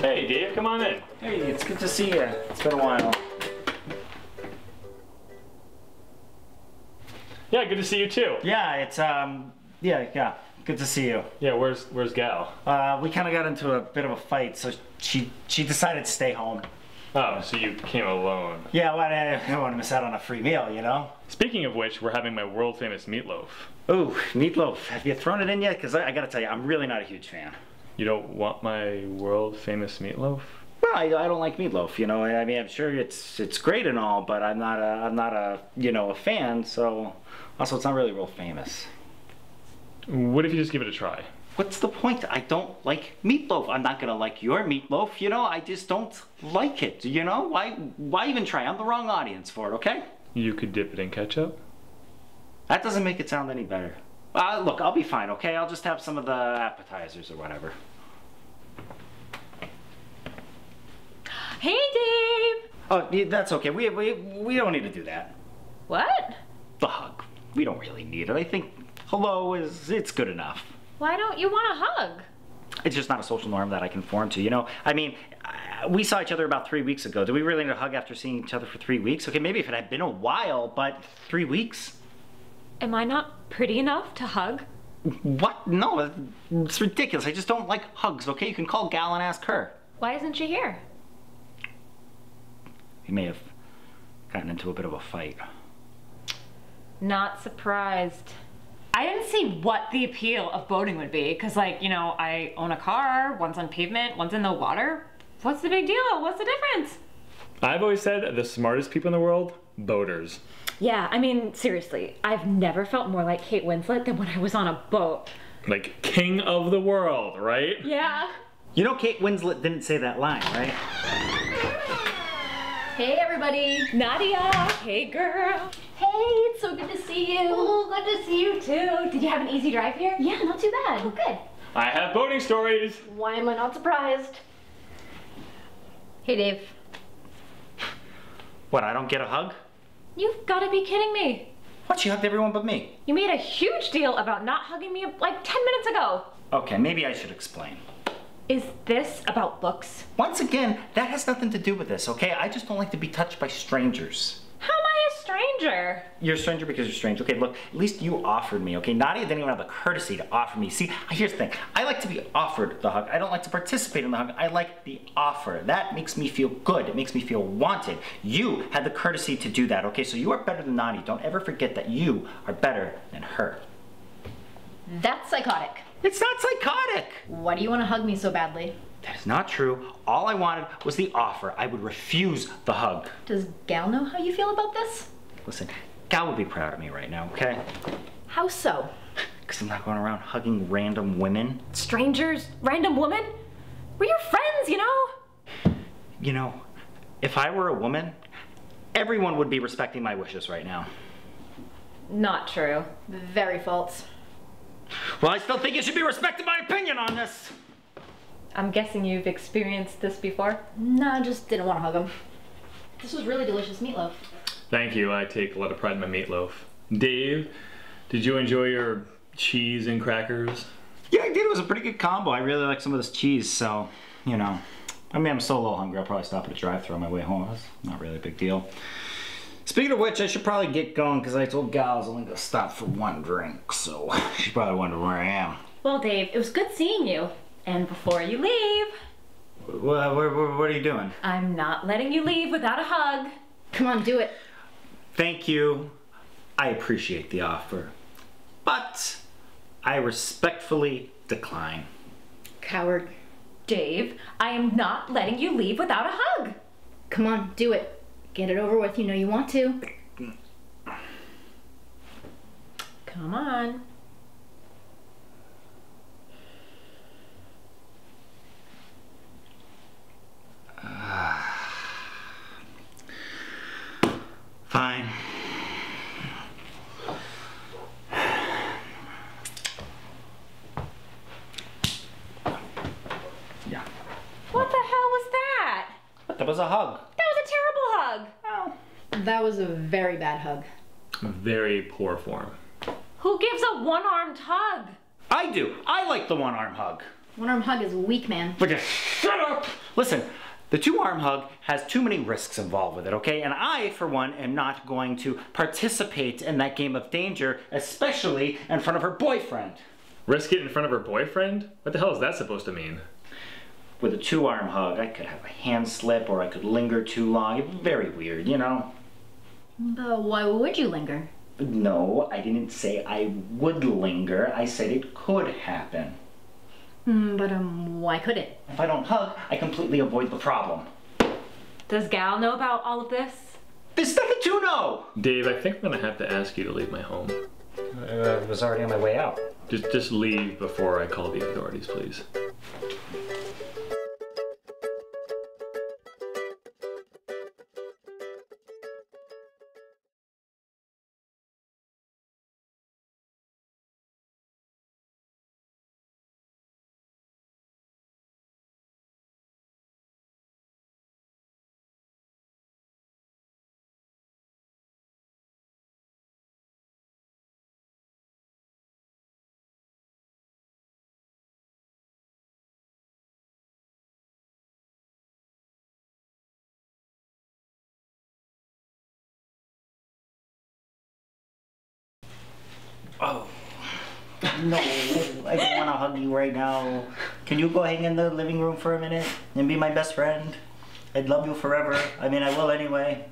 Hey, Dave, come on in. Hey, it's good to see you. It's been a while. Yeah, good to see you too. Yeah, it's yeah, good to see you. Yeah, where's Gal? We kind of got into a bit of a fight, so she decided to stay home. Oh, so you came alone. Yeah, well, I don't want to miss out on a free meal, you know? Speaking of which, we're having my world famous meatloaf. Ooh, meatloaf. Have you thrown it in yet? Because I gotta tell you, I'm really not a huge fan. You don't want my world famous meatloaf? Well, I don't like meatloaf, you know. I mean, I'm sure it's great and all, but I'm not a a fan. So, also, it's not really real famous. What if you just give it a try? What's the point? I don't like meatloaf. I'm not gonna like your meatloaf, you know. I just don't like it, you know. Why even try? I'm the wrong audience for it, okay? You could dip it in ketchup. That doesn't make it sound any better. Look, I'll be fine, okay? I'll just have some of the appetizers or whatever. Hey, Dave! Oh, yeah, that's okay. We don't need to do that. What? The hug. We don't really need it. I think hello it's good enough. Why don't you want a hug? It's just not a social norm that I conform to, you know? I mean, we saw each other about 3 weeks ago. Do we really need a hug after seeing each other for 3 weeks? Okay, maybe if it had been a while, but 3 weeks? Am I not pretty enough to hug? What? No, it's ridiculous. I just don't like hugs, okay? You can call Gal and ask her. Why isn't she here? We may have gotten into a bit of a fight. Not surprised. I didn't see what the appeal of boating would be, because, like, you know, I own a car, one's on pavement, one's in the water. What's the big deal? What's the difference? I've always said the smartest people in the world, boaters. Yeah, I mean, seriously, I've never felt more like Kate Winslet than when I was on a boat. Like king of the world, right? Yeah. You know Kate Winslet didn't say that line, right? Hey everybody! Nadia, hey girl. Hey, it's so good to see you! Oh, good to see you too. Did you have an easy drive here? Yeah, not too bad. Oh, good. I have boating stories. Why am I not surprised? Hey Dave. What, I don't get a hug? You've got to be kidding me. What, she hugged everyone but me? You made a huge deal about not hugging me like 10 minutes ago. Okay, maybe I should explain. Is this about looks? Once again, that has nothing to do with this, okay? I just don't like to be touched by strangers. How am I a stranger? You're a stranger because you're strange. Okay, look, at least you offered me, okay? Nadia didn't even have the courtesy to offer me. See, here's the thing. I like to be offered the hug. I don't like to participate in the hug. I like the offer. That makes me feel good. It makes me feel wanted. You had the courtesy to do that, okay? So you are better than Nadia. Don't ever forget that you are better than her. That's psychotic. It's not psychotic. Why do you want to hug me so badly? That is not true. All I wanted was the offer. I would refuse the hug. Does Gal know how you feel about this? Listen, Gal would be proud of me right now, okay? How so? Because I'm not going around hugging random women. Strangers? Random woman? We're your friends, you know? You know, if I were a woman, everyone would be respecting my wishes right now. Not true. Very false. Well, I still think you should be respecting my opinion on this. I'm guessing you've experienced this before? No, I just didn't want to hug him. This was really delicious meatloaf. Thank you. I take a lot of pride in my meatloaf. Dave, did you enjoy your cheese and crackers? Yeah, I did. It was a pretty good combo. I really like some of this cheese, so, you know. I mean, I'm so a little hungry. I'll probably stop at a drive-thru on my way home. It's not really a big deal. Speaking of which, I should probably get going because I told Gal I was only going to stop for one drink, so she's probably wondering where I am. Well, Dave, it was good seeing you. And before you leave... What are you doing? I'm not letting you leave without a hug. Come on, do it. Thank you. I appreciate the offer. But I respectfully decline. Coward. Dave, I am not letting you leave without a hug. Come on, do it. Get it over with. You know you want to. Come on. Fine. Yeah. What the hell was that? That was a hug. That was a terrible hug. Oh. That was a very bad hug. Very poor form. Who gives a one-armed hug? I do. I like the one-arm hug. One-arm hug is weak, man. But just shut up! Listen, the two-arm hug has too many risks involved with it, okay? And I, for one, am not going to participate in that game of danger, especially in front of her boyfriend. Risk it in front of her boyfriend? What the hell is that supposed to mean? With a two-arm hug, I could have a hand slip or I could linger too long. It'd be very weird, you know? But why would you linger? No, I didn't say I would linger. I said it could happen. But why could it? If I don't hug, I completely avoid the problem. Does Gal know about all of this? There's nothing to know! Dave, I think I'm gonna have to ask you to leave my home. I was already on my way out. Just leave before I call the authorities, please. Oh. No, I don't want to hug you right now. Can you go hang in the living room for a minute and be my best friend? I'd love you forever. I mean, I will anyway.